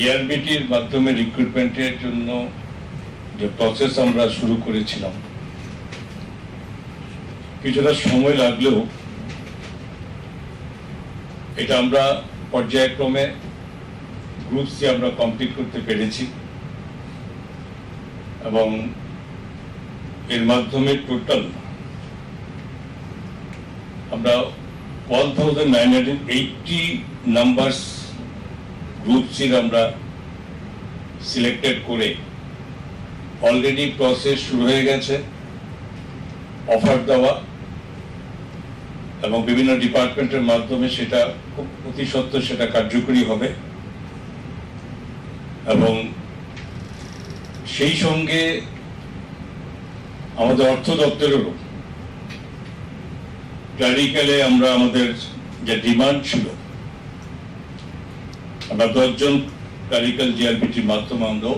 জিআরবিটির মাধ্যমে রিক্রুটমেন্টের জন্য যে প্রসেস আমরা শুরু করেছিলাম, কিছুটা সময় লাগলেও এটা আমরা পর্যায়ক্রমে গ্রুপ সি আমরা কমপ্লিট করতে পেরেছি এবং এর মাধ্যমে টোটাল আমরা 1980 নাম্বারস গ্রুপ সির আমরা সিলেক্টেড করে অলরেডি প্রসেস শুরু হয়ে গেছে। অফার দেওয়া এবং বিভিন্ন ডিপার্টমেন্টের মাধ্যমে সেটা খুব অতি সত্বর সেটা কার্যকরী হবে এবং সেই সঙ্গে আমাদের অর্থ দপ্তরেরও ক্লারিক্যালে আমরা আমাদের যে ডিমান্ড ছিল, আমরা 10 জন ক্লারিক্যাল জিআরবিটির মাধ্যমে আমরা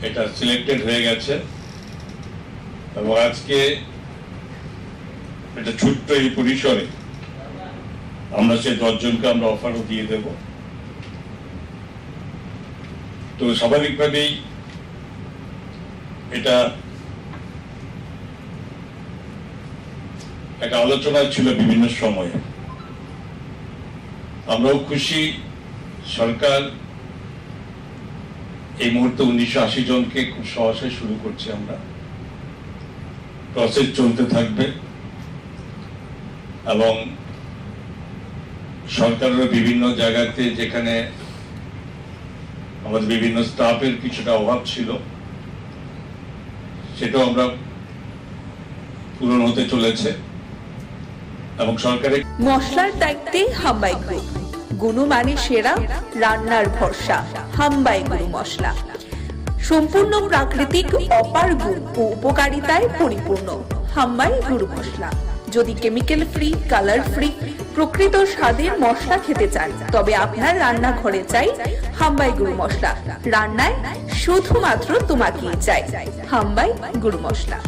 এটা সিলেক্টেড হয়ে গেছে এবং আজকে এটা ছোট্ট এই পরিসরে আমরা সেই 10 জনকে আমরা অফারও দিয়ে দেব। তো স্বাভাবিকভাবেই এটা একটা আলোচনা ছিল বিভিন্ন সময়ে। আমরাও খুশি, সরকার এই মুহূর্তে 1980 জনকে খুব সহজে শুরু করছে। আমরা প্রসেস চলতে থাকবে এবং সরকারের বিভিন্ন জায়গাতে যেখানে আমাদের বিভিন্ন স্টাফের কিছুটা অভাব ছিল সেটাও আমরা পূরণ হতে চলেছে এবং সরকারের মশলার দায়িত্বে হাম্বাই গ্রুপ, গুণমানে সেরা, রান্নার ভরসা। হাম্বাই গুরু মশলা সম্পূর্ণ প্রাকৃতিক, অপার গুণ ও উপকারিতায় পরিপূর্ণ। হাম্বাই গুরু মশলা। যদি কেমিক্যাল ফ্রি, কালার ফ্রি, প্রকৃত স্বাদের মশলা খেতে চান তবে আপনার রান্নাঘরে চাই হাম্বাই গুরু মশলা। রান্নায় শুধুমাত্র তোমাকেই চাই হাম্বাই গুরু মশলা।